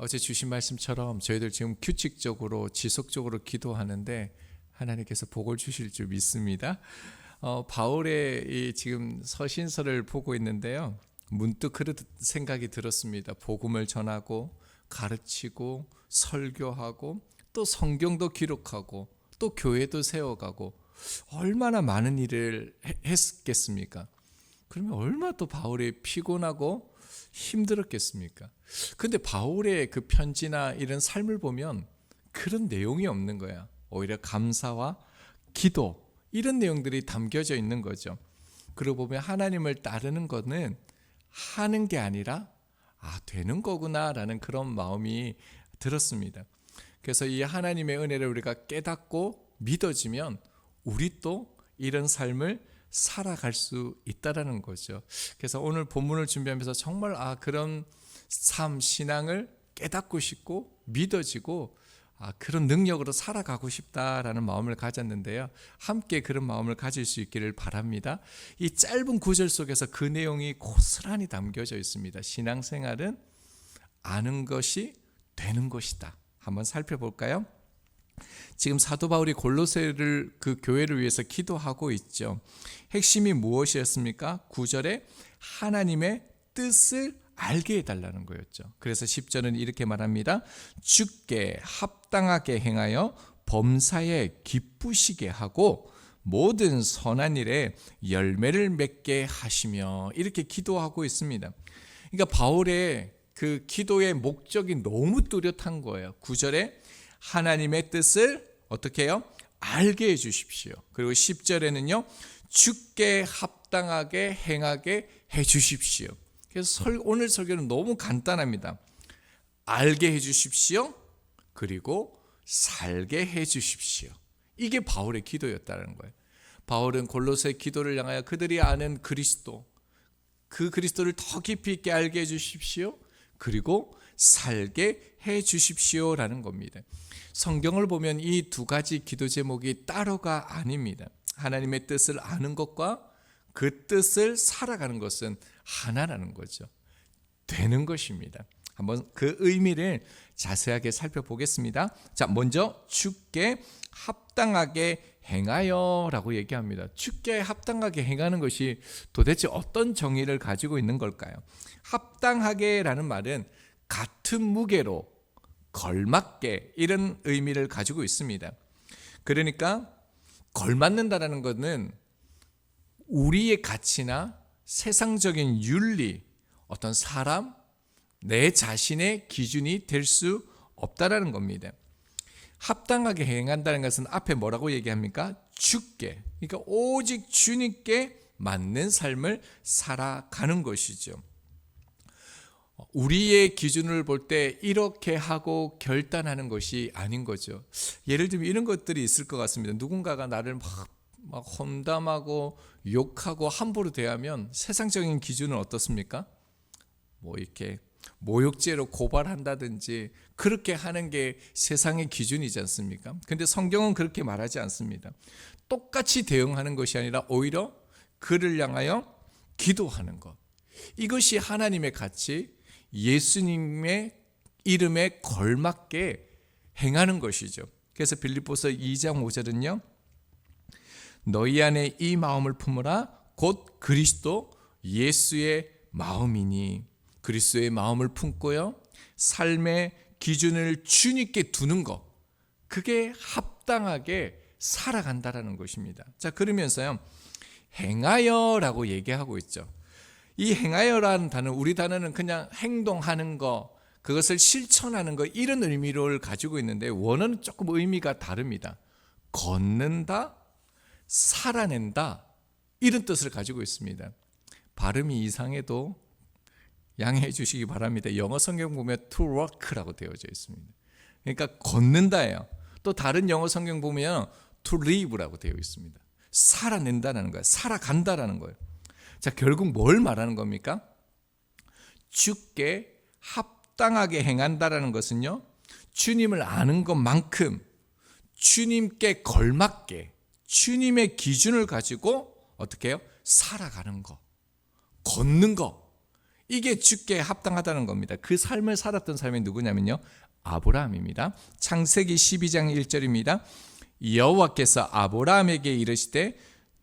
어제 주신 말씀처럼 저희들 지금 규칙적으로 지속적으로 기도하는데 하나님께서 복을 주실 줄 믿습니다. 바울의 이 지금 서신서를 보고 있는데요. 문득 그런 생각이 들었습니다. 복음을 전하고 가르치고 설교하고 또 성경도 기록하고 또 교회도 세워가고 얼마나 많은 일을 했겠습니까? 그러면 얼마나 또 바울이 피곤하고 힘들었겠습니까? 근데 바울의 그 편지나 이런 삶을 보면 그런 내용이 없는 거야. 오히려 감사와 기도 이런 내용들이 담겨져 있는 거죠. 그러고 보면 하나님을 따르는 것은 하는 게 아니라 되는 거구나라는 그런 마음이 들었습니다. 그래서 이 하나님의 은혜를 우리가 깨닫고 믿어지면 우리 또 이런 삶을 살아갈 수 있다라는 거죠. 그래서 오늘 본문을 준비하면서 정말 그런 삶 신앙을 깨닫고 싶고 믿어지고 그런 능력으로 살아가고 싶다라는 마음을 가졌는데요. 함께 그런 마음을 가질 수 있기를 바랍니다. 이 짧은 구절 속에서 그 내용이 고스란히 담겨져 있습니다. 신앙생활은 아는 것이 되는 것이다. 한번 살펴볼까요? 지금 사도 바울이 골로새를 그 교회를 위해서 기도하고 있죠. 핵심이 무엇이었습니까? 9절에 하나님의 뜻을 알게 해달라는 거였죠. 그래서 10절은 이렇게 말합니다. 주께 합당하게 행하여 범사에 기쁘시게 하고 모든 선한 일에 열매를 맺게 하시며 이렇게 기도하고 있습니다. 그러니까 바울의 그 기도의 목적이 너무 뚜렷한 거예요. 9절에 하나님의 뜻을 어떻게 해요? 알게 해 주십시오. 그리고 10절에는요. 주께 합당하게 행하게 해 주십시오. 그래서 오늘 설교는 너무 간단합니다. 알게 해 주십시오. 그리고 살게 해 주십시오. 이게 바울의 기도였다는 거예요. 바울은 골로새 기도를 향하여 그들이 아는 그리스도, 그 그리스도를 더 깊이 있게 알게 해 주십시오. 그리고 살게 해 주십시오라는 겁니다. 성경을 보면 이 두 가지 기도 제목이 따로가 아닙니다. 하나님의 뜻을 아는 것과 그 뜻을 살아가는 것은 하나라는 거죠. 되는 것입니다. 한번 그 의미를 자세하게 살펴보겠습니다. 자, 먼저 주께 합당하게 행하여라고 얘기합니다. 주께 합당하게 행하는 것이 도대체 어떤 정의를 가지고 있는 걸까요? 합당하게라는 말은 같은 무게로 걸맞게 이런 의미를 가지고 있습니다. 그러니까 걸맞는다라는 것은 우리의 가치나 세상적인 윤리, 어떤 사람, 내 자신의 기준이 될 수 없다라는 겁니다. 합당하게 행한다는 것은 앞에 뭐라고 얘기합니까? 주께, 그러니까 오직 주님께 맞는 삶을 살아가는 것이죠. 우리의 기준을 볼 때 이렇게 하고 결단하는 것이 아닌 거죠. 예를 들면 이런 것들이 있을 것 같습니다. 누군가가 나를 막 험담하고 욕하고 함부로 대하면 세상적인 기준은 어떻습니까? 뭐 이렇게 모욕죄로 고발한다든지 그렇게 하는 게 세상의 기준이지 않습니까? 근데 성경은 그렇게 말하지 않습니다. 똑같이 대응하는 것이 아니라 오히려 그를 향하여 기도하는 것. 이것이 하나님의 가치, 예수님의 이름에 걸맞게 행하는 것이죠. 그래서 빌립보서 2장 5절은요. 너희 안에 이 마음을 품으라 곧 그리스도 예수의 마음이니 그리스도의 마음을 품고요. 삶의 기준을 주님께 두는 것. 그게 합당하게 살아간다라는 것입니다. 자, 그러면서요. 행하여라고 얘기하고 있죠. 이 행하여라는 단어, 우리 단어는 그냥 행동하는 거, 그것을 실천하는 거 이런 의미를 가지고 있는데 원어는 조금 의미가 다릅니다. 걷는다, 살아낸다 이런 뜻을 가지고 있습니다. 발음이 이상해도 양해해 주시기 바랍니다. 영어 성경 보면 to walk라고 되어져 있습니다. 그러니까 걷는다예요. 또 다른 영어 성경 보면 to live라고 되어 있습니다. 살아낸다는 거예요. 살아간다라는 거예요. 자, 결국 뭘 말하는 겁니까? 주께 합당하게 행한다라는 것은요. 주님을 아는 것만큼 주님께 걸맞게 주님의 기준을 가지고 어떻게 해요? 살아가는 거, 걷는 거. 이게 주께 합당하다는 겁니다. 그 삶을 살았던 사람이 누구냐면요, 아브라함입니다. 창세기 12장 1절입니다. 여호와께서 아브라함에게 이르시되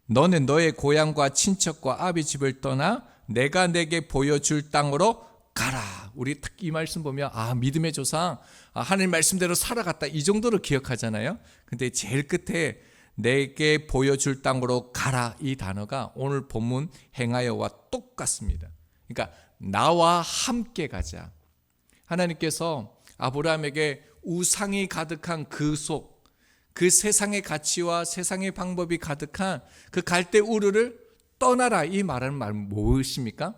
너는 너의 고향과 친척과 아비 집을 떠나 내가 내게 보여줄 땅으로 가라. 우리 딱 이 말씀 보면 믿음의 조상, 하나님 말씀대로 살아갔다, 이 정도로 기억하잖아요. 근데 제일 끝에 내게 보여줄 땅으로 가라, 이 단어가 오늘 본문 행하여와 똑같습니다. 그러니까 나와 함께 가자. 하나님께서 아브라함에게 우상이 가득한 그 세상의 가치와 세상의 방법이 가득한 그 갈대 우르를 떠나라, 이 말은 무엇입니까?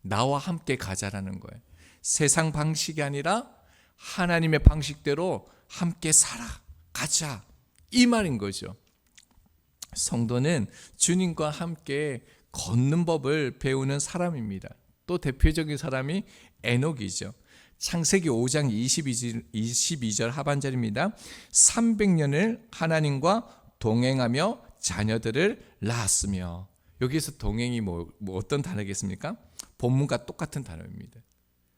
나와 함께 가자라는 거예요. 세상 방식이 아니라 하나님의 방식대로 함께 살아가자, 이 말인 거죠. 성도는 주님과 함께 걷는 법을 배우는 사람입니다. 또 대표적인 사람이 에녹이죠. 창세기 5장 22절 하반절입니다. 300년을 하나님과 동행하며 자녀들을 낳았으며, 여기서 동행이 어떤 단어겠습니까? 본문과 똑같은 단어입니다.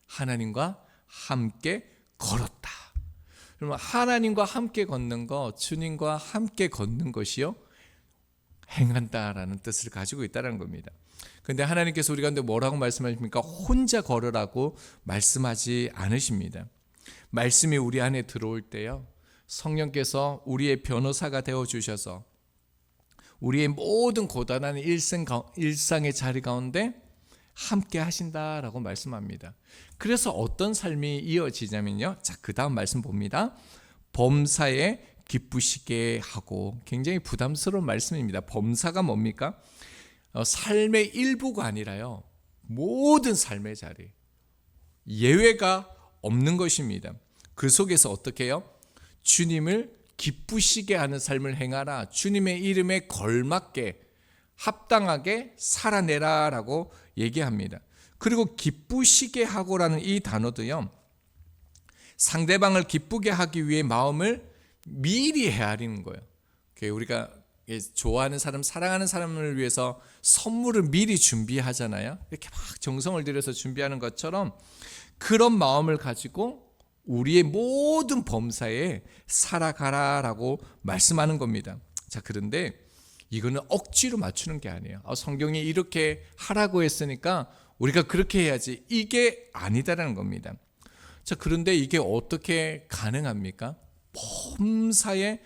하나님과 함께 걸었다. 그러면 하나님과 함께 걷는 것, 주님과 함께 걷는 것이요, 행한다라는 뜻을 가지고 있다는 겁니다. 그런데 하나님께서 우리 가운데 뭐라고 말씀하십니까? 혼자 걸으라고 말씀하지 않으십니다. 말씀이 우리 안에 들어올 때요, 성령께서 우리의 변호사가 되어주셔서 우리의 모든 고단한 일상의 자리 가운데 함께 하신다라고 말씀합니다. 그래서 어떤 삶이 이어지냐면요, 자, 그 다음 말씀 봅니다. 범사에 기쁘시게 하고, 굉장히 부담스러운 말씀입니다. 범사가 뭡니까? 삶의 일부가 아니라요, 모든 삶의 자리, 예외가 없는 것입니다. 그 속에서 어떻게 해요? 주님을 기쁘시게 하는 삶을 행하라. 주님의 이름에 걸맞게 합당하게 살아내라라고 얘기합니다. 그리고 기쁘시게 하고라는 이 단어도요, 상대방을 기쁘게 하기 위해 마음을 미리 헤아리는 거예요. 우리가 좋아하는 사람, 사랑하는 사람을 위해서 선물을 미리 준비하잖아요. 이렇게 막 정성을 들여서 준비하는 것처럼 그런 마음을 가지고 우리의 모든 범사에 살아가라라고 말씀하는 겁니다. 자, 그런데 이거는 억지로 맞추는 게 아니에요. 성경이 이렇게 하라고 했으니까 우리가 그렇게 해야지, 이게 아니다라는 겁니다. 자, 그런데 이게 어떻게 가능합니까? 범사에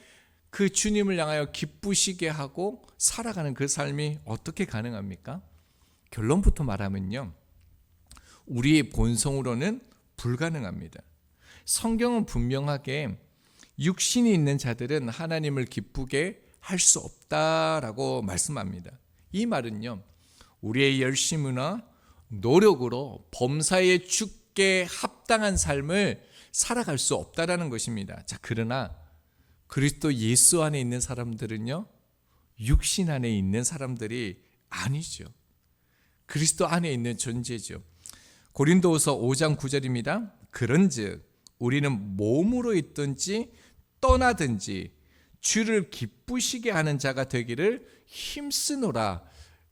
그 주님을 향하여 기쁘시게 하고 살아가는 그 삶이 어떻게 가능합니까? 결론부터 말하면요, 우리의 본성으로는 불가능합니다. 성경은 분명하게 육신이 있는 자들은 하나님을 기쁘게 할 수 없다라고 말씀합니다. 이 말은요, 우리의 열심이나 노력으로 범사에 죽게 합당한 삶을 살아갈 수 없다라는 것입니다. 자, 그러나 그리스도 예수 안에 있는 사람들은요, 육신 안에 있는 사람들이 아니죠. 그리스도 안에 있는 존재죠. 고린도후서 5장 9절입니다. 그런즉 우리는 몸으로 있든지 떠나든지 주를 기쁘시게 하는 자가 되기를 힘쓰노라.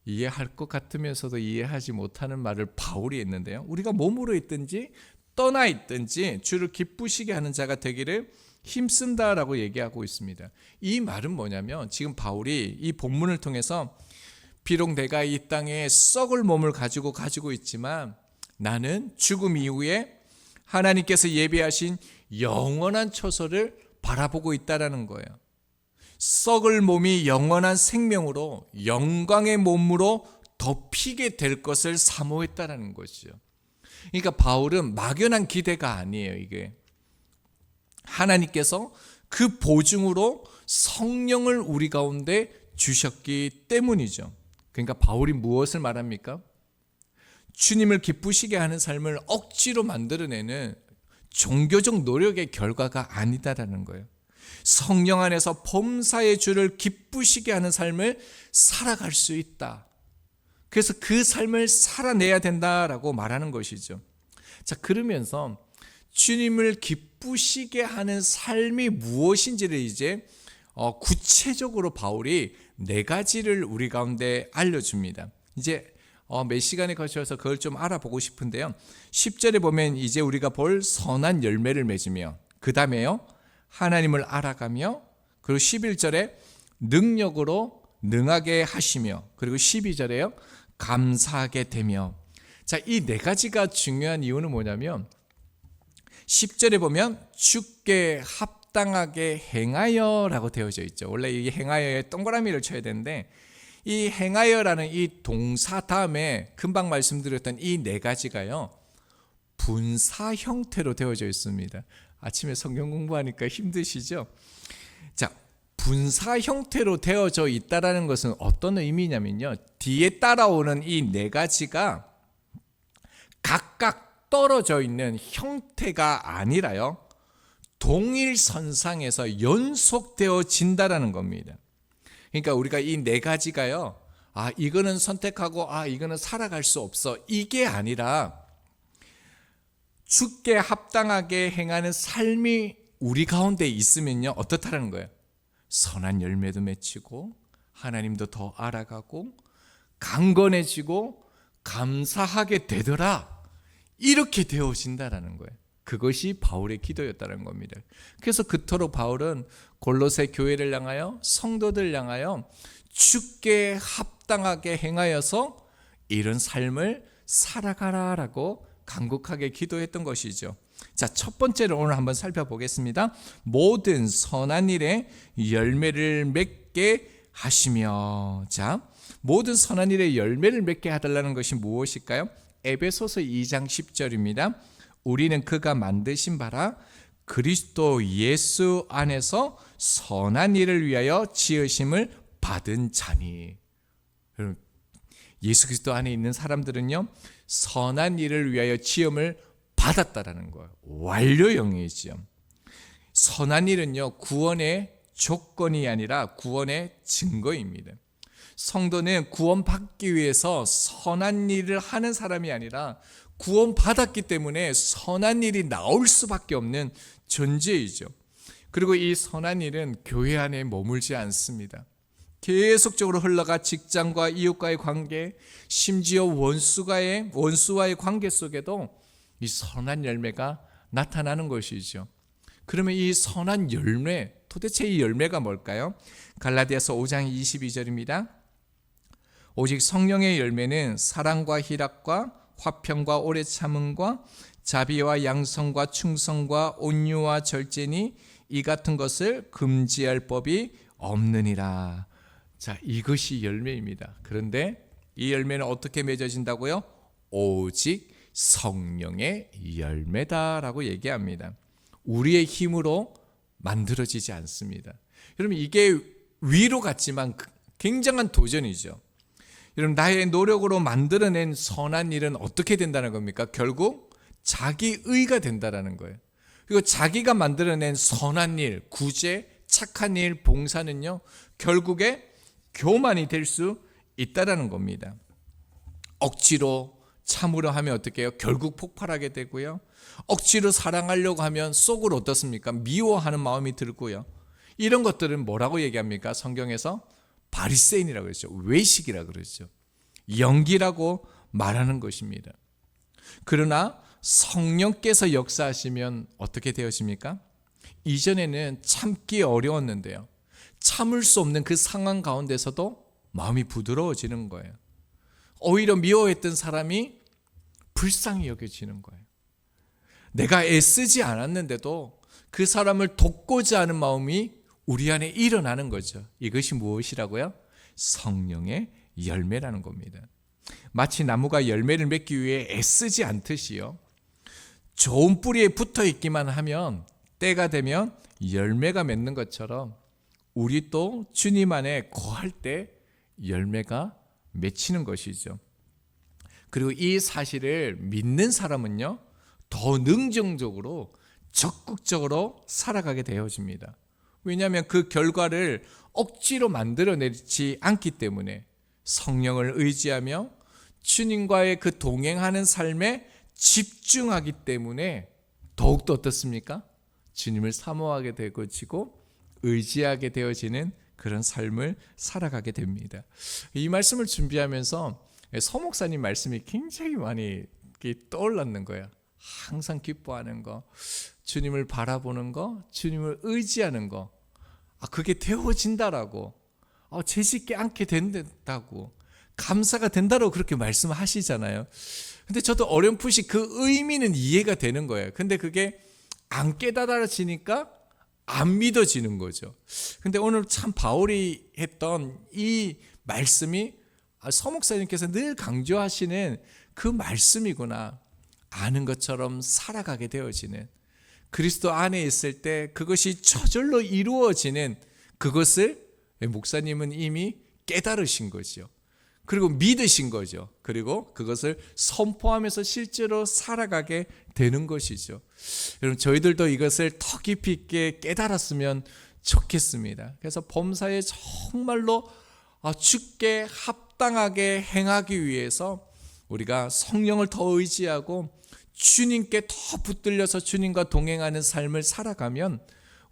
이해할 것 같으면서도 이해하지 못하는 말을 바울이 했는데요, 우리가 몸으로 있든지 떠나 있든지 주를 기쁘시게 하는 자가 되기를 힘쓴다라고 얘기하고 있습니다. 이 말은 뭐냐면, 지금 바울이 이 본문을 통해서 비록 내가 이 땅에 썩을 몸을 가지고 있지만 나는 죽음 이후에 하나님께서 예비하신 영원한 처소를 바라보고 있다라는 거예요. 썩을 몸이 영원한 생명으로 영광의 몸으로 덮이게 될 것을 사모했다라는 것이죠. 그러니까 바울은 막연한 기대가 아니에요. 이게 하나님께서 그 보증으로 성령을 우리 가운데 주셨기 때문이죠. 그러니까 바울이 무엇을 말합니까? 주님을 기쁘시게 하는 삶을 억지로 만들어내는 종교적 노력의 결과가 아니다라는 거예요. 성령 안에서 범사의 주를 기쁘시게 하는 삶을 살아갈 수 있다. 그래서 그 삶을 살아내야 된다라고 말하는 것이죠. 자, 그러면서 주님을 기쁘시게 하는 삶이 무엇인지를 이제 구체적으로 바울이 4가지를 우리 가운데 알려줍니다. 이제 몇 시간에 걸쳐서 그걸 좀 알아보고 싶은데요. 10절에 보면 이제 우리가 볼 선한 열매를 맺으며, 그 다음에요 하나님을 알아가며, 그리고 11절에 능력으로 능하게 하시며, 그리고 12절에요 감사하게 되며. 자, 이 네 가지가 중요한 이유는 뭐냐면 10절에 보면 주께 합당하게 행하여 라고 되어져 있죠. 원래 이 행하여에 동그라미를 쳐야 되는데 이 행하여라는 이 동사 다음에 금방 말씀드렸던 이 네 가지가요 분사 형태로 되어져 있습니다. 아침에 성경 공부하니까 힘드시죠? 자, 분사 형태로 되어져 있다라는 것은 어떤 의미냐면요, 뒤에 따라오는 이 네 가지가 각각 떨어져 있는 형태가 아니라요 동일선상에서 연속되어진다라는 겁니다. 그러니까 우리가 이 네 가지가요, 이거는 선택하고 이거는 살아갈 수 없어, 이게 아니라 주께 합당하게 행하는 삶이 우리 가운데 있으면요 어떻다라는 거예요? 선한 열매도 맺히고 하나님도 더 알아가고 강건해지고 감사하게 되더라, 이렇게 되어진다라는 거예요. 그것이 바울의 기도였다는 겁니다. 그래서 그토록 바울은 골로새 교회를 향하여, 성도들 향하여 주께 합당하게 행하여서 이런 삶을 살아가라라고 간곡하게 기도했던 것이죠. 자, 첫 번째로 오늘 한번 살펴보겠습니다. 모든 선한 일에 열매를 맺게 하시며. 자, 모든 선한 일에 열매를 맺게 해달라는 것이 무엇일까요? 에베소서 2장 10절입니다. 우리는 그가 만드신 바라 그리스도 예수 안에서 선한 일을 위하여 지으심을 받은 자니. 예수 그리스도 안에 있는 사람들은요 선한 일을 위하여 지음을 받았다라는 거예요. 완료형이죠. 선한 일은요 구원의 조건이 아니라 구원의 증거입니다. 성도는 구원받기 위해서 선한 일을 하는 사람이 아니라 구원받았기 때문에 선한 일이 나올 수밖에 없는 존재이죠. 그리고 이 선한 일은 교회 안에 머물지 않습니다. 계속적으로 흘러가 직장과 이웃과의 관계, 심지어 원수와의 관계 속에도 이 선한 열매가 나타나는 것이죠. 그러면 이 선한 열매, 도대체 이 열매가 뭘까요? 갈라디아서 5장 22절입니다. 오직 성령의 열매는 사랑과 희락과 화평과 오래 참음과 자비와 양성과 충성과 온유와 절제니 이 같은 것을 금지할 법이 없느니라. 자, 이것이 열매입니다. 그런데 이 열매는 어떻게 맺어진다고요? 오직 성령의 열매다라고 얘기합니다. 우리의 힘으로 만들어지지 않습니다. 여러분, 이게 위로 같지만 굉장한 도전이죠. 여러분, 나의 노력으로 만들어낸 선한 일은 어떻게 된다는 겁니까? 결국 자기의가 된다는 거예요. 그리고 자기가 만들어낸 선한 일, 구제, 착한 일, 봉사는요 결국에 교만이 될 수 있다는 겁니다. 억지로 참으려 하면 어떻게 해요? 결국 폭발하게 되고요. 억지로 사랑하려고 하면 속으로 어떻습니까? 미워하는 마음이 들고요. 이런 것들은 뭐라고 얘기합니까? 성경에서 바리새인이라고 그러죠. 외식이라고 그러죠. 연기라고 말하는 것입니다. 그러나 성령께서 역사하시면 어떻게 되어집니까? 이전에는 참기 어려웠는데요, 참을 수 없는 그 상황 가운데서도 마음이 부드러워지는 거예요. 오히려 미워했던 사람이 불쌍히 여겨지는 거예요. 내가 애쓰지 않았는데도 그 사람을 돕고자 하는 마음이 우리 안에 일어나는 거죠. 이것이 무엇이라고요? 성령의 열매라는 겁니다. 마치 나무가 열매를 맺기 위해 애쓰지 않듯이요, 좋은 뿌리에 붙어 있기만 하면 때가 되면 열매가 맺는 것처럼 우리 또 주님 안에 거할 때 열매가 맺히는 것이죠. 그리고 이 사실을 믿는 사람은요 더 능정적으로 적극적으로 살아가게 되어집니다. 왜냐하면 그 결과를 억지로 만들어내지 않기 때문에 성령을 의지하며 주님과의 그 동행하는 삶에 집중하기 때문에 더욱더 어떻습니까? 주님을 사모하게 되어지고 의지하게 되어지는 그런 삶을 살아가게 됩니다. 이 말씀을 준비하면서 서목사님 말씀이 굉장히 많이 떠올랐는 거예요. 항상 기뻐하는 거, 주님을 바라보는 거, 주님을 의지하는 거, 그게 되어진다라고, 죄짓게 않게 된다고, 감사가 된다라고 그렇게 말씀하시잖아요. 근데 저도 어렴풋이 그 의미는 이해가 되는 거예요. 근데 그게 안 깨달아지니까 안 믿어지는 거죠. 근데 오늘 참 바울이 했던 이 말씀이 서목사님께서 늘 강조하시는 그 말씀이구나. 아는 것처럼 살아가게 되어지는, 그리스도 안에 있을 때 그것이 저절로 이루어지는 그것을 목사님은 이미 깨달으신 거죠. 그리고 믿으신 거죠. 그리고 그것을 선포하면서 실제로 살아가게 되는 것이죠. 여러분, 저희들도 이것을 더 깊이 있게 깨달았으면 좋겠습니다. 그래서 범사에 정말로 주께 합당하게 행하기 위해서 우리가 성령을 더 의지하고 주님께 더 붙들려서 주님과 동행하는 삶을 살아가면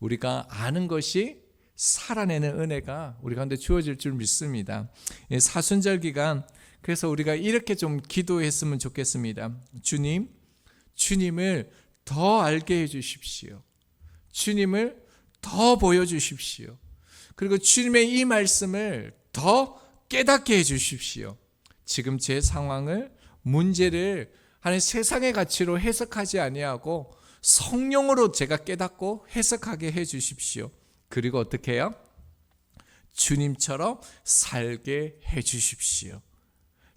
우리가 아는 것이 살아내는 은혜가 우리 가운데 주어질 줄 믿습니다. 사순절 기간, 그래서 우리가 이렇게 좀 기도했으면 좋겠습니다. 주님을 더 알게 해주십시오. 주님을 더 보여주십시오. 그리고 주님의 이 말씀을 더 깨닫게 해주십시오. 지금 제 상황을, 문제를 하는 세상의 가치로 해석하지 아니하고 성령으로 제가 깨닫고 해석하게 해주십시오. 그리고 어떻게 해요? 주님처럼 살게 해주십시오.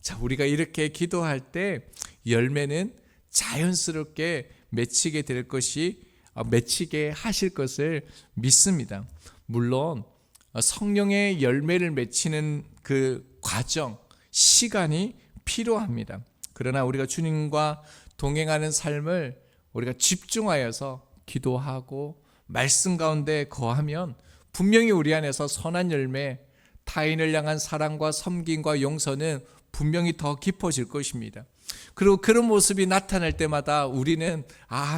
자, 우리가 이렇게 기도할 때 열매는 자연스럽게 맺히게 될 것이, 맺히게 하실 것을 믿습니다. 물론 성령의 열매를 맺히는 그 과정, 시간이 필요합니다. 그러나 우리가 주님과 동행하는 삶을 우리가 집중하여서 기도하고 말씀 가운데 거하면 분명히 우리 안에서 선한 열매, 타인을 향한 사랑과 섬김과 용서는 분명히 더 깊어질 것입니다. 그리고 그런 모습이 나타날 때마다 우리는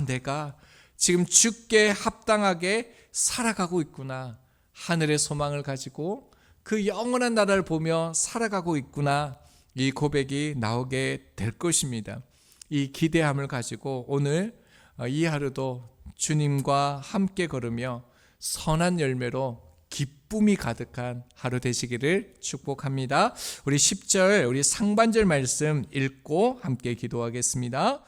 내가 지금 주께 합당하게 살아가고 있구나, 하늘의 소망을 가지고 그 영원한 나라를 보며 살아가고 있구나, 이 고백이 나오게 될 것입니다. 이 기대함을 가지고 오늘 이 하루도 주님과 함께 걸으며 선한 열매로 기쁨이 가득한 하루 되시기를 축복합니다. 우리 10절, 우리 상반절 말씀 읽고 함께 기도하겠습니다.